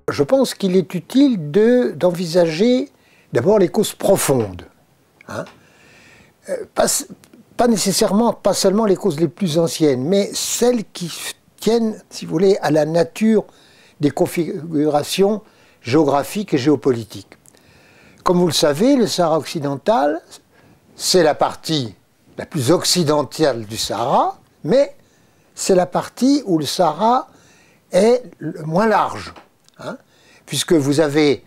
Je pense qu'il est utile d'envisager d'abord les causes profondes. Hein. Pas nécessairement, pas seulement les causes les plus anciennes, mais celles qui tiennent, si vous voulez, à la nature des configurations géographiques et géopolitiques. Comme vous le savez, le Sahara occidental, c'est la partie la plus occidentale du Sahara, mais c'est la partie où le Sahara est le moins large. Hein, puisque vous avez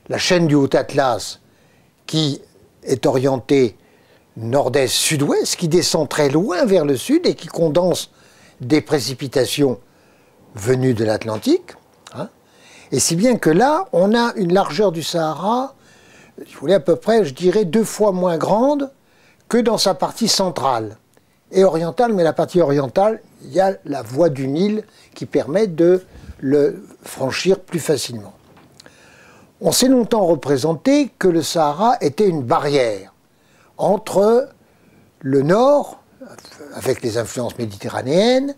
la chaîne du Haut-Atlas qui est orientée nord-est, sud-ouest, qui descend très loin vers le sud et qui condense des précipitations venues de l'Atlantique. Hein, et si bien que là, on a une largeur du Sahara, si vous voulez, à peu près, je dirais, 2 fois moins grande que dans sa partie centrale et orientale. Mais la partie orientale, il y a la voie du Nil qui permet de le franchir plus facilement. On s'est longtemps représenté que le Sahara était une barrière entre le nord, avec les influences méditerranéennes,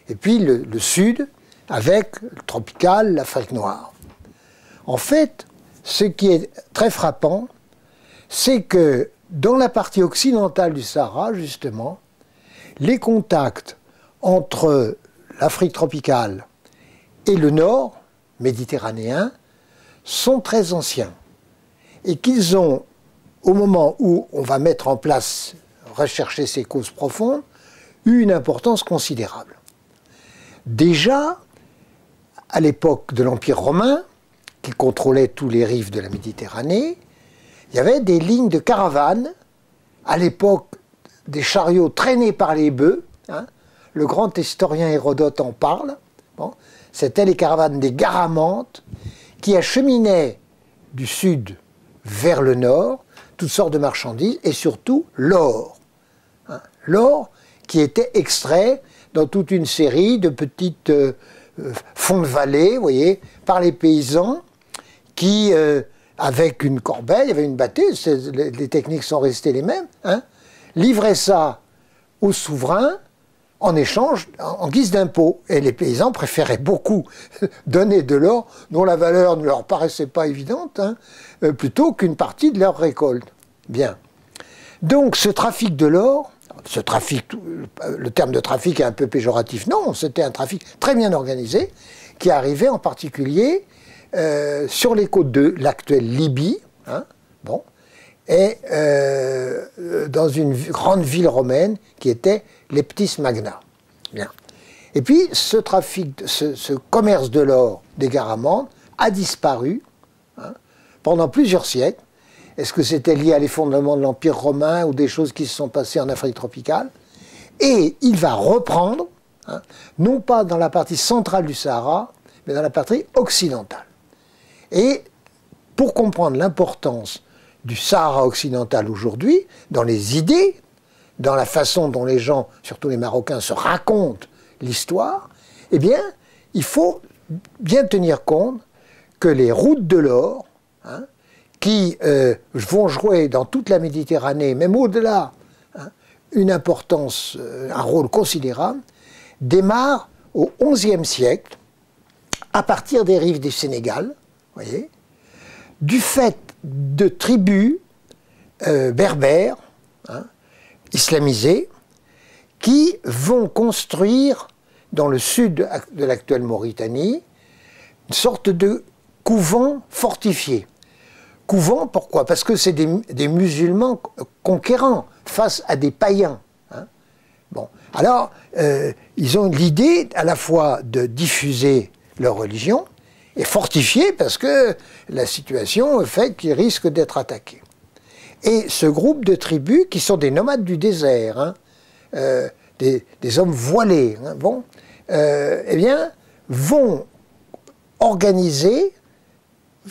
et puis le sud, avec le tropical, l'Afrique noire. En fait, ce qui est très frappant, c'est que dans la partie occidentale du Sahara, justement, les contacts entre l'Afrique tropicale et le nord méditerranéen sont très anciens. Et qu'ils ont, au moment où on va mettre en place, rechercher ces causes profondes, eu une importance considérable. Déjà, à l'époque de l'Empire romain, qui contrôlait tous les rives de la Méditerranée, il y avait des lignes de caravanes, à l'époque des chariots traînés par les bœufs, hein, le grand historien Hérodote en parle, bon, c'était les caravanes des Garamantes, qui acheminaient du sud vers le nord, toutes sortes de marchandises, et surtout l'or. Hein, l'or qui était extrait dans toute une série de petites fonds de vallée, vous voyez, par les paysans, qui, avec une corbeille, il y avait une batteuse, les techniques sont restées les mêmes, hein, livraient ça aux souverains en échange, en guise d'impôt. Et les paysans préféraient beaucoup donner de l'or, dont la valeur ne leur paraissait pas évidente, hein, plutôt qu'une partie de leur récolte. Bien. Donc ce trafic de l'or, ce trafic, le terme de trafic est un peu péjoratif, non, c'était un trafic très bien organisé, qui arrivait en particulier sur les côtes de l'actuelle Libye, hein, bon, et dans une grande ville romaine qui était Leptis Magna. Bien. Et puis ce trafic, ce commerce de l'or des Garamantes a disparu, hein, pendant plusieurs siècles. Est-ce que c'était lié à l'effondrement de l'Empire romain ou des choses qui se sont passées en Afrique tropicale? Et il va reprendre, hein, non pas dans la partie centrale du Sahara, mais dans la partie occidentale. Et pour comprendre l'importance du Sahara occidental aujourd'hui, dans les idées, dans la façon dont les gens, surtout les Marocains, se racontent l'histoire, eh bien, il faut bien tenir compte que les routes de l'or, hein, qui vont jouer dans toute la Méditerranée, même au-delà, hein, une importance, un rôle considérable, démarrent au XIe siècle, à partir des rives du Sénégal, voyez, du fait de tribus berbères, hein, islamisées, qui vont construire dans le sud de l'actuelle Mauritanie une sorte de couvent fortifié. Couvent, pourquoi? Parce que c'est des musulmans conquérants face à des païens. Hein. Bon. Alors, ils ont l'idée à la fois de diffuser leur religion et fortifier parce que la situation fait qu'ils risquent d'être attaqués. Et ce groupe de tribus, qui sont des nomades du désert, hein, des hommes voilés, hein, bon, eh bien, vont organiser,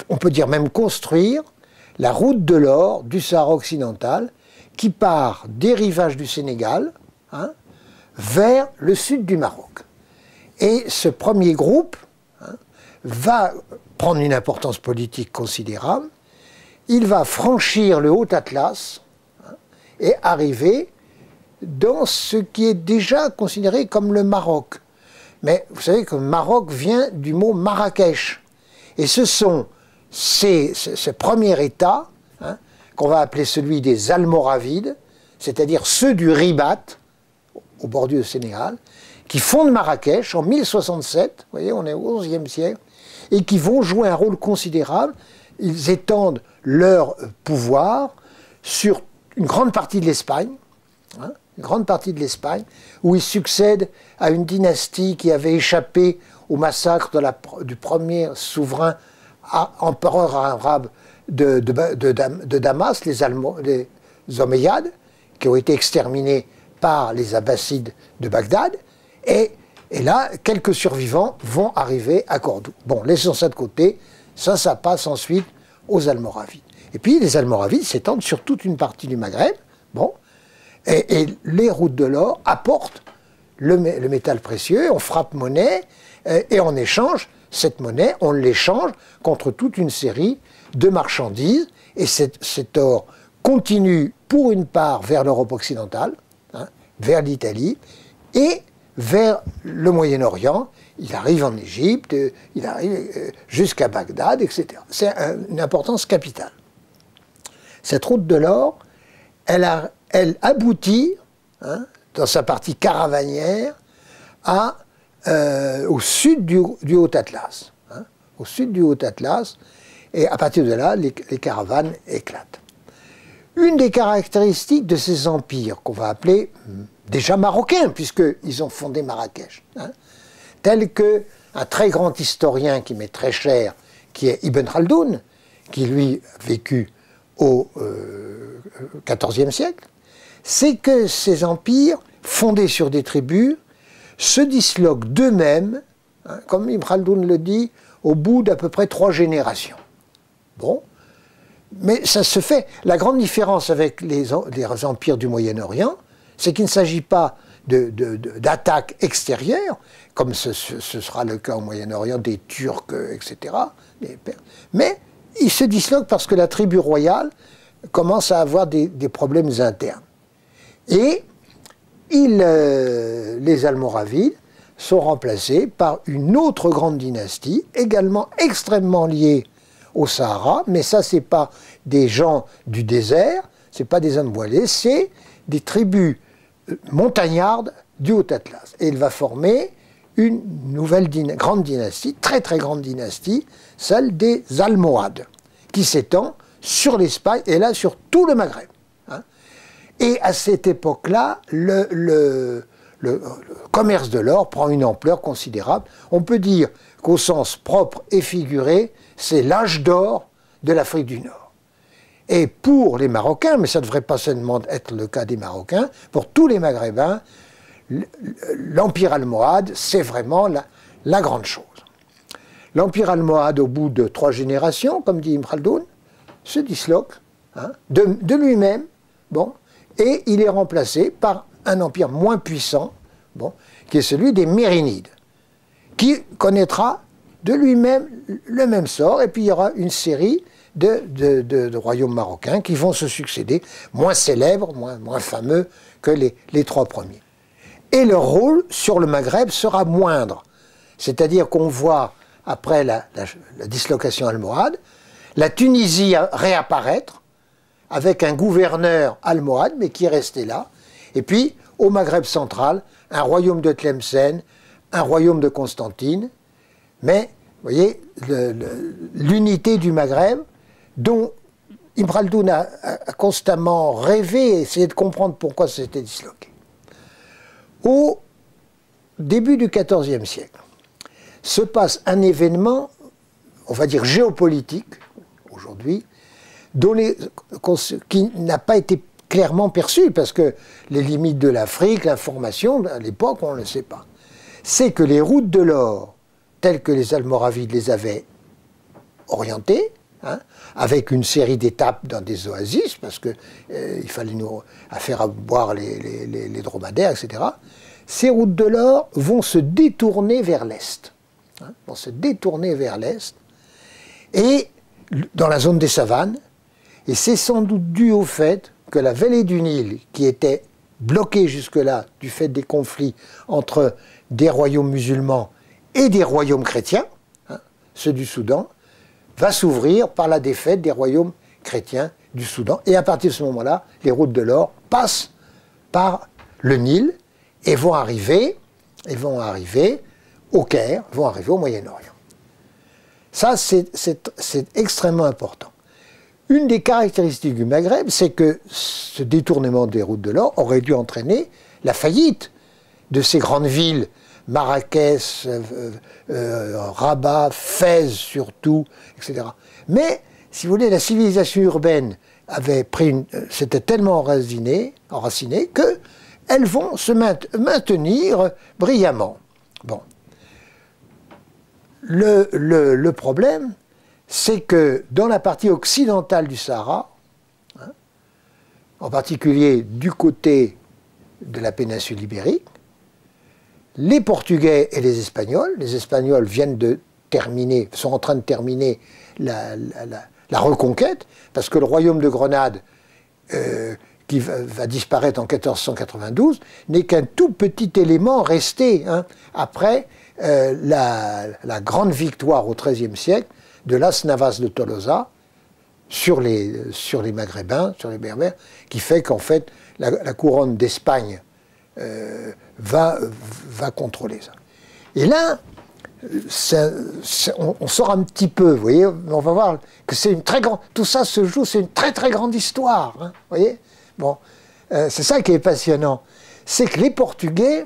on peut dire même construire, la route de l'or du Sahara occidental qui part des rivages du Sénégal, hein, vers le sud du Maroc. Et ce premier groupe, hein, va prendre une importance politique considérable. Il va franchir le Haut-Atlas, hein, et arriver dans ce qui est déjà considéré comme le Maroc. Mais vous savez que Maroc vient du mot Marrakech. Et ce sont ce premier État, hein, qu'on va appeler celui des Almoravides, c'est-à-dire ceux du Ribat, au bord du Sénégal, qui fondent Marrakech en 1067, vous voyez, on est au XIe siècle, et qui vont jouer un rôle considérable. Ils étendent leur pouvoir sur une grande partie de l'Espagne, hein, une grande partie de l'Espagne, où ils succèdent à une dynastie qui avait échappé au massacre du premier souverain empereur arabe de Damas, les Omeyyades, qui ont été exterminés par les Abbassides de Bagdad. Et là, quelques survivants vont arriver à Cordoue. Bon, laissons ça de côté. Ça passe ensuite aux Almoravides. Et puis, les Almoravides s'étendent sur toute une partie du Maghreb. Bon. Et les routes de l'or apportent le métal précieux, on frappe monnaie, et en échange, cette monnaie, on l'échange contre toute une série de marchandises. Et cet or continue pour une part vers l'Europe occidentale, hein, vers l'Italie, et vers le Moyen-Orient. Il arrive en Égypte, il arrive jusqu'à Bagdad, etc. C'est une importance capitale. Cette route de l'or, elle aboutit, hein, dans sa partie caravanière, au sud du Haut-Atlas. Hein, au sud du Haut-Atlas, et à partir de là, les caravanes éclatent. Une des caractéristiques de ces empires, qu'on va appeler déjà marocains, puisqu'ils ont fondé Marrakech, hein, tel qu'un très grand historien qui m'est très cher, qui est Ibn Khaldoun, qui lui a vécu au XIVe siècle, c'est que ces empires, fondés sur des tribus, se disloquent d'eux-mêmes, hein, comme Ibn Khaldoun le dit, au bout d'à peu près 3 générations. Bon, mais ça se fait. La grande différence avec les empires du Moyen-Orient, c'est qu'il ne s'agit pas d'attaques extérieures, comme ce sera le cas au Moyen-Orient des Turcs, etc. Mais ils se disloquent parce que la tribu royale commence à avoir des problèmes internes. Et les Almoravides sont remplacés par une autre grande dynastie, également extrêmement liée au Sahara, mais ça, c'est pas des gens du désert, c'est pas des hommes voilés, c'est des tribus montagnardes du Haut-Atlas. Et il va former une nouvelle grande dynastie, très très grande dynastie, celle des Almohades, qui s'étend sur l'Espagne et là sur tout le Maghreb. Hein. Et à cette époque-là, le commerce de l'or prend une ampleur considérable. On peut dire qu'au sens propre et figuré, c'est l'âge d'or de l'Afrique du Nord. Et pour les Marocains, mais ça ne devrait pas seulement être le cas des Marocains, pour tous les Maghrébins, l'Empire almohade, c'est vraiment la grande chose. L'Empire almohade, au bout de 3 générations, comme dit Ibn Khaldoun, se disloque, hein, de lui-même, bon, et il est remplacé par un empire moins puissant, bon, qui est celui des Mérinides, qui connaîtra de lui-même le même sort, et puis il y aura une série de royaumes marocains qui vont se succéder, moins célèbres, moins fameux que les 3 premiers. Et leur rôle sur le Maghreb sera moindre. C'est-à-dire qu'on voit, après la dislocation almohade, la Tunisie réapparaître avec un gouverneur almohade, mais qui est resté là. Et puis, au Maghreb central, un royaume de Tlemcen, un royaume de Constantine. Mais, vous voyez, l'unité du Maghreb, dont Ibn Khaldoun a constamment rêvé et essayé de comprendre pourquoi c'était disloqué. Au début du XIVe siècle, se passe un événement, on va dire géopolitique, aujourd'hui, qui n'a pas été clairement perçu, parce que les limites de l'Afrique, l'information, à l'époque, on ne le sait pas. C'est que les routes de l'or, telles que les Almoravides les avaient orientées, hein, avec une série d'étapes dans des oasis, parce qu'il fallait nous faire à boire les dromadaires, etc. Ces routes de l'or vont se détourner vers l'est. Hein, vont se détourner vers l'est, et dans la zone des savanes, et c'est sans doute dû au fait que la vallée du Nil, qui était bloquée jusque-là du fait des conflits entre des royaumes musulmans et des royaumes chrétiens, hein, ceux du Soudan, va s'ouvrir par la défaite des royaumes chrétiens du Soudan. Et à partir de ce moment-là, les routes de l'or passent par le Nil et vont arriver au Caire, vont arriver au Moyen-Orient. Ça, c'est extrêmement important. Une des caractéristiques du Maghreb, c'est que ce détournement des routes de l'or aurait dû entraîner la faillite de ces grandes villes, Marrakech, Rabat, Fès surtout, etc. Mais, si vous voulez, la civilisation urbaine s'était tellement enracinée qu'elles vont se maintenir brillamment. Bon. Le problème, c'est que dans la partie occidentale du Sahara, hein, en particulier du côté de la péninsule ibérique, les Portugais et les Espagnols sont en train de terminer la reconquête, parce que le royaume de Grenade, qui va disparaître en 1492, n'est qu'un tout petit élément resté après la grande victoire au XIIIe siècle de Las Navas de Tolosa sur les Maghrébins, sur les Berbères, qui fait qu'en fait la couronne d'Espagne va contrôler ça. Et là, on sort un petit peu, vous voyez, on va voir que c'est une très grande... Tout ça se joue, c'est une très très grande histoire, vous voyez. Bon, c'est ça qui est passionnant. C'est que les Portugais,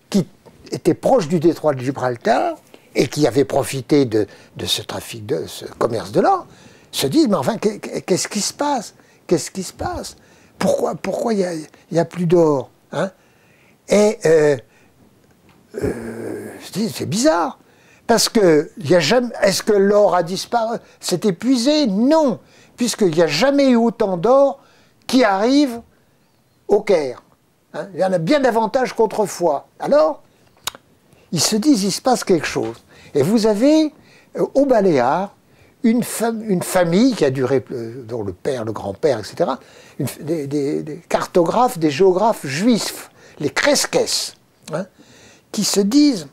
qui étaient proches du détroit de Gibraltar, et qui avaient profité de ce trafic, de ce commerce de l'or, se disent, mais enfin, qu'est-ce qui se passe? Qu'est-ce qui se passe? Pourquoi il n'y a plus d'or, hein? Et je dis, c'est bizarre, parce que est-ce que l'or a disparu? C'est épuisé? Non, puisqu'il n'y a jamais eu autant d'or qui arrive au Caire. Hein? Il y en a bien davantage qu'autrefois. Alors, ils se disent, il se passe quelque chose. Et vous avez, aux Baléares, une famille qui a duré, dont le père, le grand-père, etc., des cartographes, des géographes juifs, les Cresques, hein, qui se disent,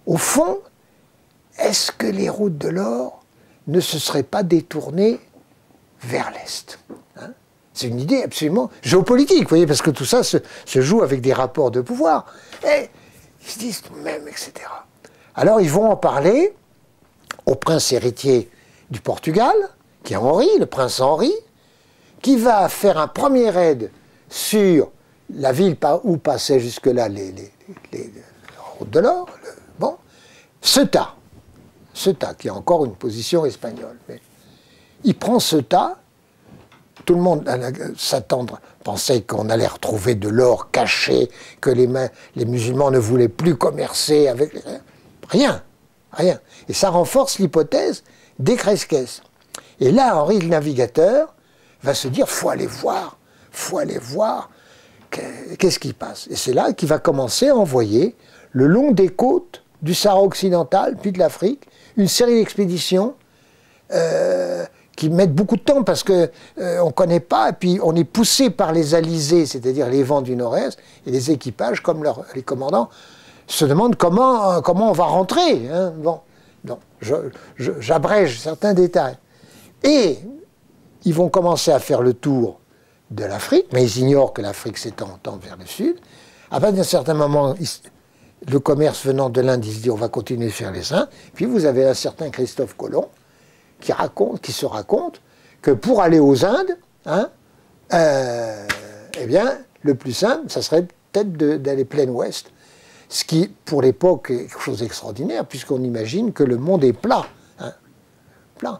au fond, est-ce que les routes de l'or ne se seraient pas détournées vers l'Est, hein? C'est une idée absolument géopolitique, vous voyez, parce que tout ça se joue avec des rapports de pouvoir. Et ils se disent tout de même, etc. Alors ils vont en parler au prince héritier du Portugal, qui est Henri, le prince Henri, qui va faire un premier raid sur la ville où passaient jusque-là les routes de l'or, bon, Ceuta, qui a encore une position espagnole. Mais il prend Ceuta, tout le monde pensait qu'on allait retrouver de l'or caché, que les musulmans ne voulaient plus commercer avec... Rien. Et ça renforce l'hypothèse des Cresques. Et là, Henri le Navigateur va se dire, faut aller voir, qu'est-ce qui passe? Et c'est là qu'il va commencer à envoyer, le long des côtes du Sahara occidental, puis de l'Afrique, une série d'expéditions qui mettent beaucoup de temps parce qu'on ne connaît pas, et puis on est poussé par les alizés, c'est-à-dire les vents du nord-est, et les équipages, comme les commandants, se demandent comment on va rentrer. Hein. Bon, donc, j'abrège certains détails. Et ils vont commencer à faire le tour de l'Afrique, mais ils ignorent que l'Afrique s'étend vers le sud. À partir d'un certain moment, le commerce venant de l'Inde, il se dit on va continuer de faire les Indes. Puis vous avez un certain Christophe Colomb qui se raconte que pour aller aux Indes, hein, eh bien, le plus simple, ça serait peut-être d'aller plein ouest. Ce qui, pour l'époque, est quelque chose d'extraordinaire, puisqu'on imagine que le monde est plat. Hein, plat.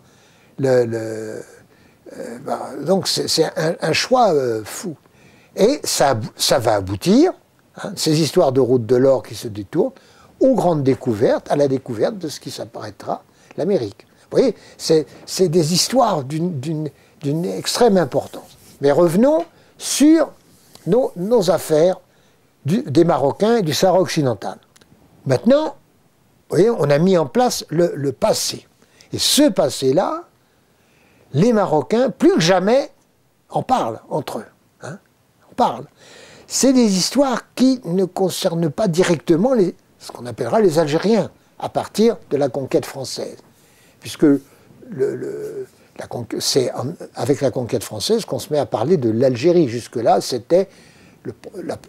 Donc c'est un choix fou. Et ça va aboutir, hein, ces histoires de routes de l'or qui se détournent, aux grandes découvertes, à la découverte de ce qui s'apparaîtra l'Amérique. Vous voyez, c'est des histoires d'une extrême importance. Mais revenons sur nos affaires des Marocains et du Sahara occidental. Maintenant, vous voyez, on a mis en place le passé. Et ce passé-là, les Marocains, plus que jamais, en parlent entre eux. Hein, en parlent. C'est des histoires qui ne concernent pas directement ce qu'on appellera les Algériens, à partir de la conquête française. Puisque c'est avec la conquête française qu'on se met à parler de l'Algérie. Jusque-là, c'était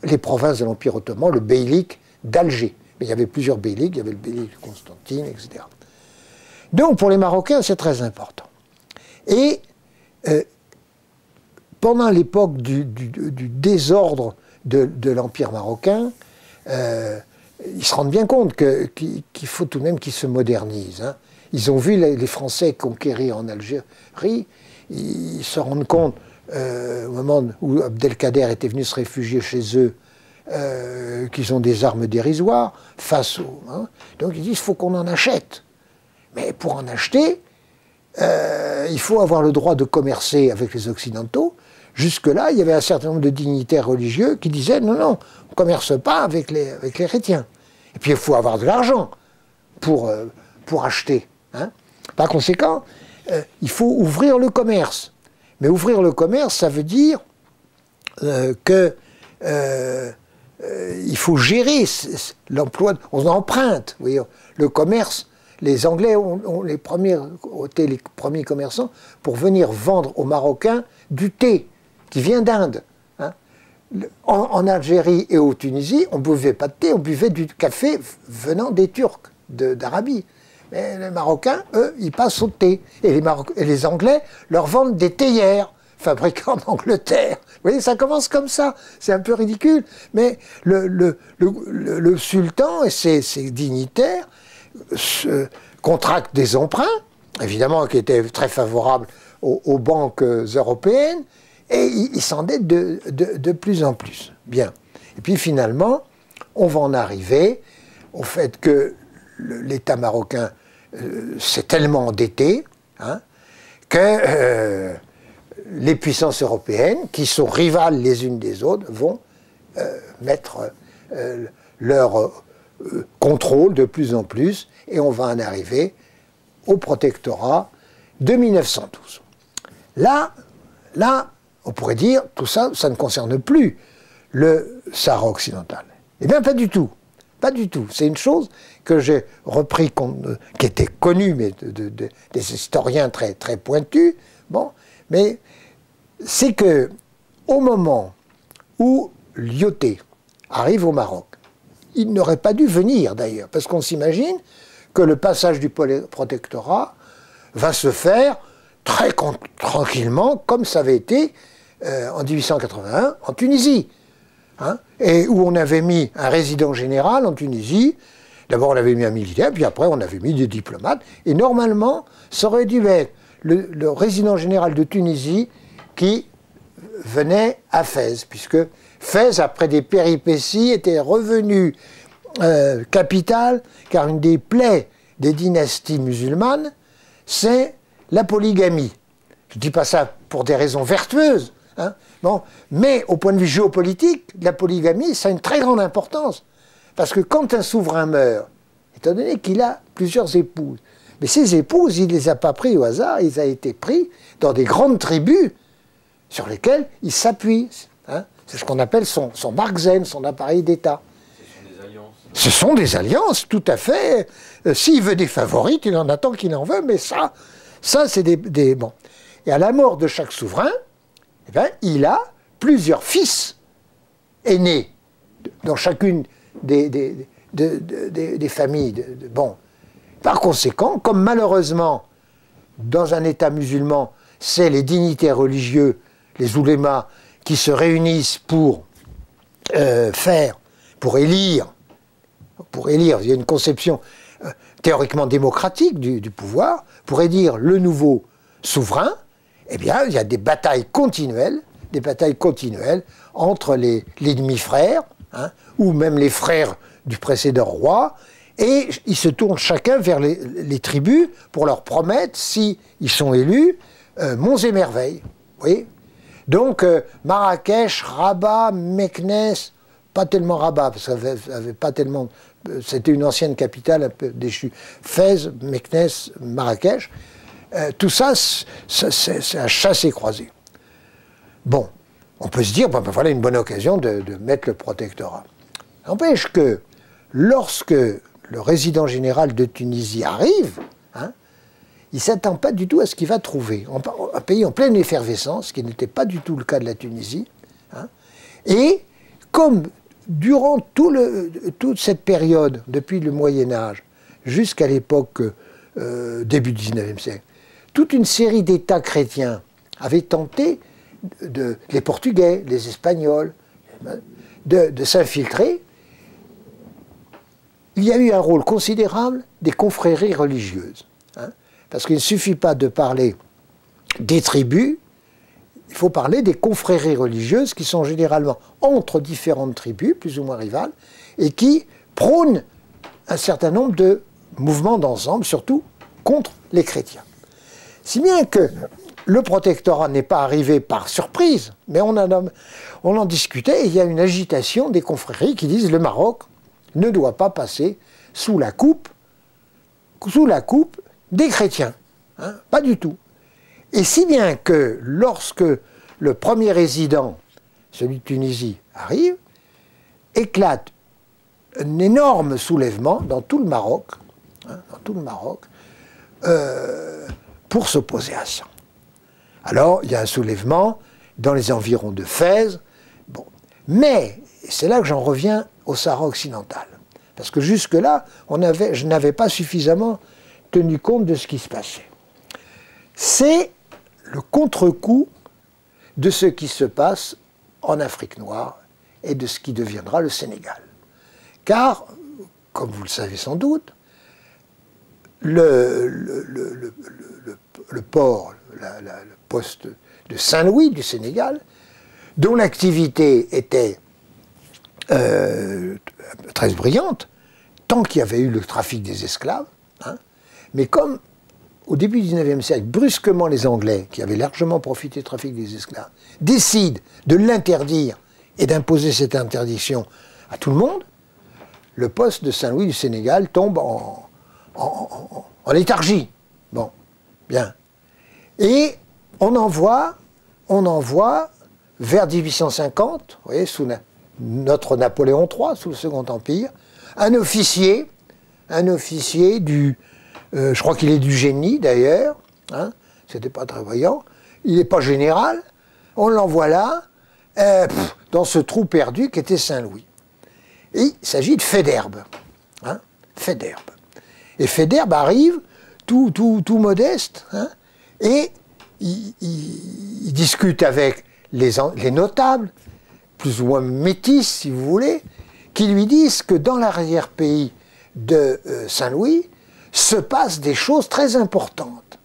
les provinces de l'Empire ottoman, le beylik d'Alger. Mais il y avait plusieurs beyliks, il y avait le beylik de Constantine, etc. Donc pour les Marocains, c'est très important. Et pendant l'époque du désordre de l'Empire marocain, ils se rendent bien compte qu'il faut tout de même qu'ils se modernisent. Hein. Ils ont vu les Français conquérir en Algérie, ils se rendent compte, au moment où Abdelkader était venu se réfugier chez eux, qu'ils ont des armes dérisoires face aux... Hein. Donc ils disent, il faut qu'on en achète. Mais pour en acheter, il faut avoir le droit de commercer avec les Occidentaux. Jusque-là, il y avait un certain nombre de dignitaires religieux qui disaient, non, non, on ne commerce pas avec les chrétiens. Et puis il faut avoir de l'argent pour acheter. Hein. Par conséquent, il faut ouvrir le commerce. Mais ouvrir le commerce, ça veut dire qu'il faut gérer l'emploi. On emprunte. Vous voyez, le commerce, les Anglais ont été les premiers commerçants pour venir vendre aux Marocains du thé qui vient d'Inde. Hein. En Algérie et au Tunisie, on ne buvait pas de thé, on buvait du café venant des Turcs, d'Arabie. Mais les Marocains, eux, ils passent au thé. Et les Anglais leur vendent des théières fabriquées en Angleterre. Vous voyez, ça commence comme ça. C'est un peu ridicule. Mais le sultan et ses dignitaires contractent des emprunts, évidemment qui étaient très favorables aux banques européennes, et ils s'endettent de plus en plus. Bien. Et puis finalement, on va en arriver au fait que l'État marocain s'est tellement endetté, hein, que les puissances européennes, qui sont rivales les unes des autres, vont mettre leur contrôle de plus en plus, et on va en arriver au protectorat de 1912. Là, on pourrait dire, tout ça, ça ne concerne plus le Sahara occidental. Eh bien, pas du tout. Pas du tout. C'est une chose que j'ai repris, qui était connue, mais des historiens très, très pointus. Bon, mais c'est que, au moment où Lyautey arrive au Maroc, il n'aurait pas dû venir d'ailleurs, parce qu'on s'imagine que le passage du protectorat va se faire très tranquillement, comme ça avait été en 1881 en Tunisie, hein, et où on avait mis un résident général en Tunisie. D'abord on avait mis un militaire, puis après on avait mis des diplomates, et normalement ça aurait dû être le résident général de Tunisie qui venait à Fès, puisque Fès, après des péripéties, était revenu capitale, car une des plaies des dynasties musulmanes, c'est la polygamie. Je ne dis pas ça pour des raisons vertueuses, hein, bon, mais au point de vue géopolitique, la polygamie, ça a une très grande importance. Parce que quand un souverain meurt, étant donné qu'il a plusieurs épouses, mais ces épouses, il ne les a pas pris au hasard, ils ont été pris dans des grandes tribus sur lesquelles il s'appuie. Hein. C'est ce qu'on appelle son markzen, son appareil d'État. Ce sont des alliances, tout à fait. S'il veut des favorites, il en attend qu'il en veut, mais ça c'est des... Bon. Et à la mort de chaque souverain, eh bien, il a plusieurs fils aînés dans chacune des familles. Bon. Par conséquent, comme malheureusement, dans un État musulman, c'est les dignitaires religieux, les oulémas, qui se réunissent pour élire, il y a une conception théoriquement démocratique du pouvoir, pour élire le nouveau souverain, eh bien, il y a des batailles continuelles entre les demi-frères, hein, ou même les frères du précédent roi, et ils se tournent chacun vers les tribus pour leur promettre, si ils sont élus, monts et merveilles. Vous voyez ? Donc, Marrakech, Rabat, Meknès, pas tellement Rabat, parce que ça avait pas tellement... C'était une ancienne capitale un peu déchue. Fès, Meknès, Marrakech, tout ça, c'est un chassé-croisé. Bon, on peut se dire, ben voilà une bonne occasion de mettre le protectorat. N'empêche que, lorsque le résident général de Tunisie arrive, hein, il ne s'attend pas du tout à ce qu'il va trouver. Un pays en pleine effervescence, ce qui n'était pas du tout le cas de la Tunisie. Hein. Et comme durant toute cette période, depuis le Moyen-Âge jusqu'à l'époque début du XIXe siècle, toute une série d'États chrétiens avaient tenté, les Portugais, les Espagnols, de s'infiltrer. Il y a eu un rôle considérable des confréries religieuses. Hein, parce qu'il ne suffit pas de parler des tribus, il faut parler des confréries religieuses qui sont généralement entre différentes tribus, plus ou moins rivales, et qui prônent un certain nombre de mouvements d'ensemble, surtout contre les chrétiens. Si bien que le protectorat n'est pas arrivé par surprise, mais on en discutait, et il y a une agitation des confréries qui disent le Maroc ne doit pas passer sous la coupe des chrétiens. Hein, pas du tout. Et si bien que lorsque le premier résident, celui de Tunisie, arrive, éclate un énorme soulèvement dans tout le Maroc, pour s'opposer à ça. Alors, il y a un soulèvement dans les environs de Fès. Bon. Mais, c'est là que j'en reviens au Sahara occidental. Parce que jusque-là, je n'avais pas suffisamment tenu compte de ce qui se passait. C'est le contre-coup de ce qui se passe en Afrique noire et de ce qui deviendra le Sénégal. Car, comme vous le savez sans doute, le port, le poste de Saint-Louis du Sénégal, dont l'activité était très brillante, tant qu'il y avait eu le trafic des esclaves, hein, mais comme au début du XIXe siècle, brusquement les Anglais, qui avaient largement profité du trafic des esclaves, décident de l'interdire et d'imposer cette interdiction à tout le monde, le poste de Saint-Louis du Sénégal tombe en léthargie. Bon, bien. Et on envoie vers 1850, vous voyez, sous notre Napoléon III, sous le Second Empire, un officier du... je crois qu'il est du génie d'ailleurs, hein, c'était pas très voyant, il n'est pas général, on l'envoie là, dans ce trou perdu qu'était Saint-Louis. Et il s'agit de Faidherbe. Hein, Faidherbe. Et Faidherbe arrive tout modeste, hein, et il discute avec les notables, plus ou moins métis si vous voulez, qui lui disent que dans l'arrière-pays de Saint-Louis se passent des choses très importantes.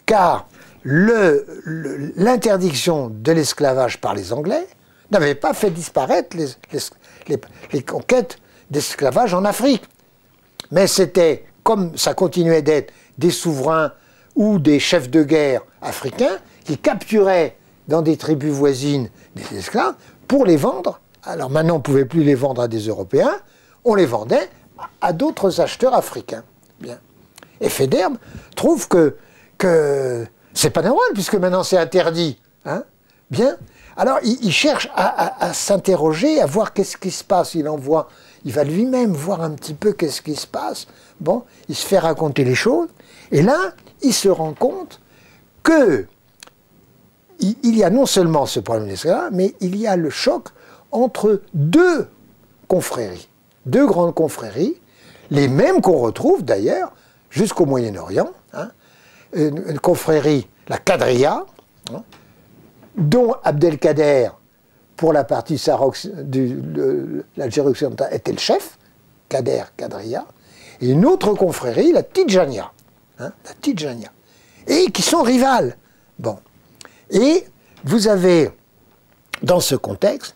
Car l'interdiction de l'esclavage par les Anglais n'avait pas fait disparaître les conquêtes d'esclavage en Afrique. Mais c'était, comme ça continuait d'être, des souverains ou des chefs de guerre africains qui capturaient dans des tribus voisines des esclaves pour les vendre. Alors maintenant, on ne pouvait plus les vendre à des Européens, on les vendait à d'autres acheteurs africains. Bien. Et Faidherbe trouve que c'est pas normal, puisque maintenant c'est interdit. Hein. Bien. Alors il cherche à s'interroger, à voir qu'est-ce qui se passe. Il va lui-même voir un petit peu qu'est-ce qui se passe. Bon, il se fait raconter les choses. Et là, il se rend compte que il y a non seulement ce problème d'esclavage, mais il y a le choc entre deux confréries, deux grandes confréries, les mêmes qu'on retrouve d'ailleurs jusqu'au Moyen-Orient, hein, une confrérie, la Qadriya, hein, dont Abdelkader, pour la partie l'Algérie occidentale, était le chef, Qadriya, et une autre confrérie, la Tidjania, hein, et qui sont rivales. Bon. Et vous avez, dans ce contexte,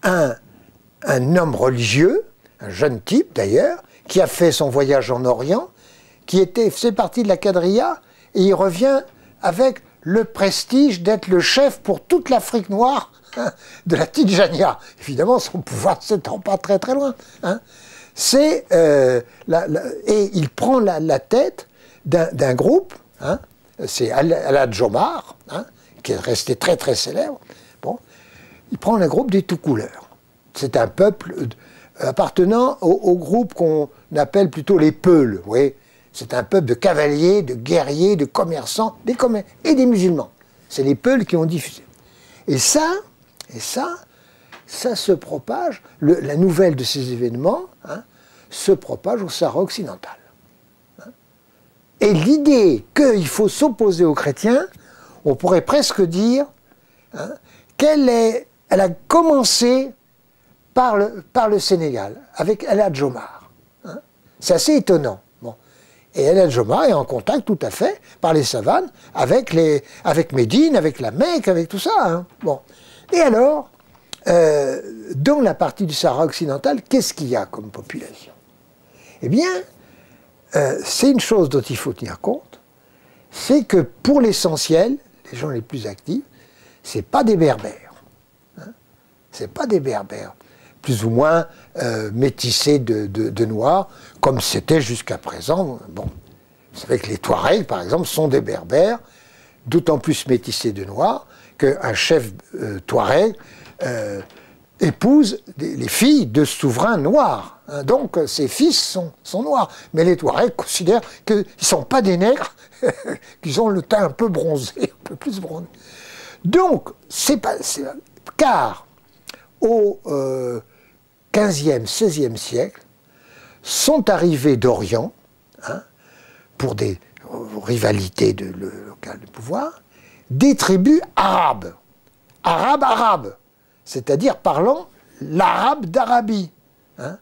un homme religieux, un jeune type d'ailleurs, qui a fait son voyage en Orient, qui faisait partie de la Qadriya, et il revient avec le prestige d'être le chef pour toute l'Afrique noire, hein, de la Tidjania. Évidemment, son pouvoir ne s'étend pas très très loin. Hein. Et il prend la tête d'un groupe, hein, c'est Al-Hadj Omar, hein, qui est resté très très célèbre. Bon, il prend le groupe des Toucouleurs. C'est un peuple appartenant au groupe qu'on appelle plutôt les Peuls, vous voyez, C'est un peuple de cavaliers, de guerriers, de commerçants, et des musulmans. C'est les Peuls qui ont diffusé. Et ça se propage, la nouvelle de ces événements, hein, se propage au Sahara occidental. Hein. Et l'idée qu'il faut s'opposer aux chrétiens, on pourrait presque dire, hein, elle a commencé par le Sénégal, avec El Hadj Omar. Hein. C'est assez étonnant. Bon. Et El Hadj Omar est en contact tout à fait, par les savanes, avec Médine, avec la Mecque, avec tout ça. Hein. Bon. Et alors, dans la partie du Sahara occidental, qu'est-ce qu'il y a comme population? Eh bien, c'est une chose dont il faut tenir compte, c'est que pour l'essentiel, les gens les plus actifs, c'est pas des Berbères. Hein, c'est pas des Berbères, plus ou moins métissés de noirs, comme c'était jusqu'à présent. Bon, vous savez que les Touaregs, par exemple, sont des Berbères, d'autant plus métissés de noirs qu'un chef Touareg épouse les filles de souverains noirs. Hein, donc ses fils sont noirs. Mais les Touaregs considèrent qu'ils ne sont pas des nègres, qu'ils ont le teint un peu bronzé, un peu plus bronzé. Donc, car au XVe, XVIe siècle, sont arrivés d'Orient, hein, pour des rivalités locales de pouvoir, des tribus arabes, c'est-à-dire parlant l'arabe d'Arabie. Hein.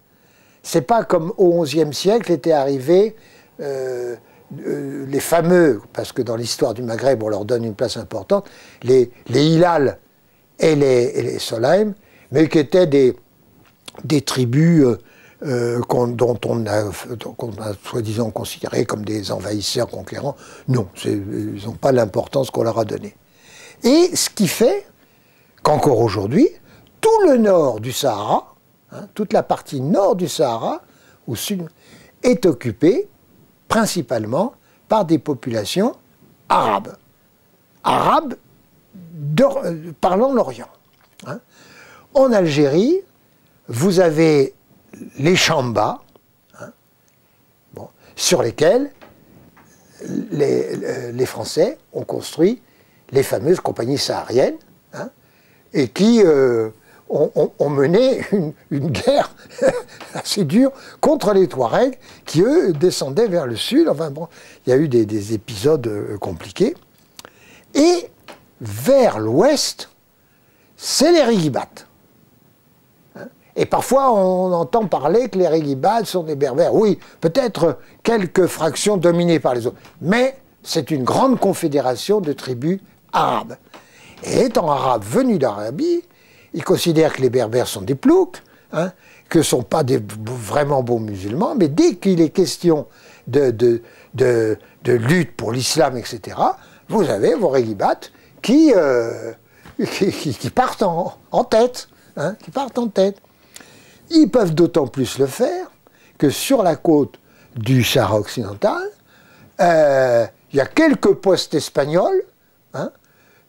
C'est pas comme au XIe siècle étaient arrivés les fameux, parce que dans l'histoire du Maghreb on leur donne une place importante, les Hilal et les Solaim, mais qui étaient des tribus dont on a soi-disant considéré comme des envahisseurs conquérants. Non, ils n'ont pas l'importance qu'on leur a donnée. Et ce qui fait qu'encore aujourd'hui, tout le nord du Sahara, hein, toute la partie nord du Sahara, au sud, est occupée principalement par des populations arabes. Arabes parlant l'Orient. Hein. En Algérie, vous avez les Chambas, hein, bon, sur lesquels les Français ont construit les fameuses compagnies sahariennes, hein, et qui ont mené une guerre assez dure contre les Touaregs, qui eux descendaient vers le sud. Enfin bon, il y a eu des épisodes compliqués. Et vers l'ouest, c'est les Rigibats. Et parfois, on entend parler que les Rigibats sont des Berbères. Oui, peut-être quelques fractions dominées par les autres. Mais c'est une grande confédération de tribus arabes. Et étant arabes venus d'Arabie, ils considèrent que les Berbères sont des ploucs, hein, que ne sont pas des vraiment bons musulmans, mais dès qu'il est question de lutte pour l'islam, etc., vous avez vos Rigibats qui partent en tête, hein, qui partent en tête. Ils peuvent d'autant plus le faire que sur la côte du Sahara occidental, il y a quelques postes espagnols, hein,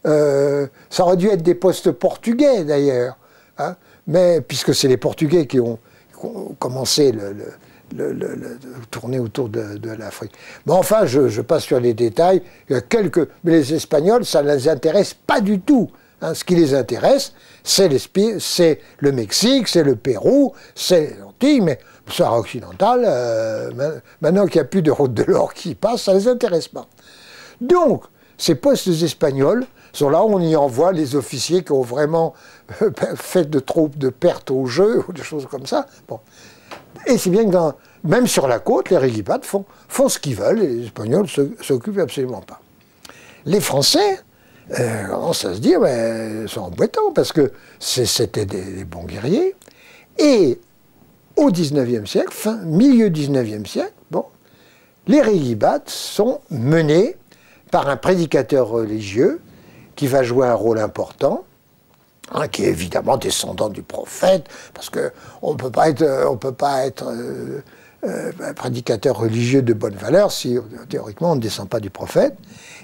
ça aurait dû être des postes portugais d'ailleurs, hein, mais puisque c'est les Portugais qui ont commencé tourner autour de l'Afrique. Mais enfin, je passe sur les détails. Il y a mais les Espagnols, ça ne les intéresse pas du tout. Hein. Ce qui les intéresse, c'est le Mexique, c'est le Pérou, c'est les Antilles, mais le Sahara occidental, maintenant qu'il n'y a plus de route de l'or qui passe, ça ne les intéresse pas. Donc, ces postes espagnols sont là où on y envoie les officiers qui ont vraiment fait de troupes de pertes au jeu, ou des choses comme ça. Bon. Et c'est bien que même sur la côte, les Rigibats font ce qu'ils veulent, et les Espagnols ne s'occupent absolument pas. Les Français commencent à se dire, ils sont embêtants, parce que c'était des bons guerriers. Et au XIXe siècle, milieu XIXe siècle, bon, les Rigibats sont menés par un prédicateur religieux qui va jouer un rôle important, hein, qui est évidemment descendant du prophète, parce qu'on ne peut pas être un prédicateur religieux de bonne valeur si théoriquement on ne descend pas du prophète.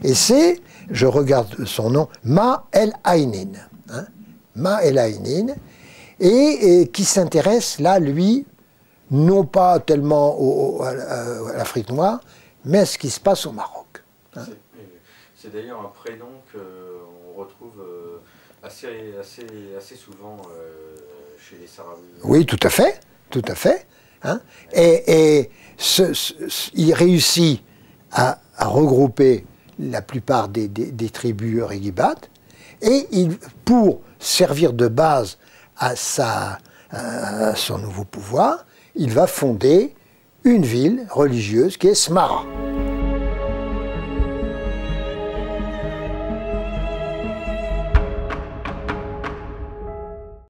Et c'est, je regarde son nom, Ma el-Ainin, hein, Ma el-Ainin, et qui s'intéresse là, lui, non pas tellement à l'Afrique noire, mais à ce qui se passe au Maroc. Hein. C'est d'ailleurs un prénom qu'on retrouve assez souvent chez les Sahraouis. Oui, tout à fait, tout à fait. Hein. Et il réussit à regrouper la plupart des tribus réghibates, et pour servir de base à son nouveau pouvoir, il va fonder une ville religieuse qui est Smara.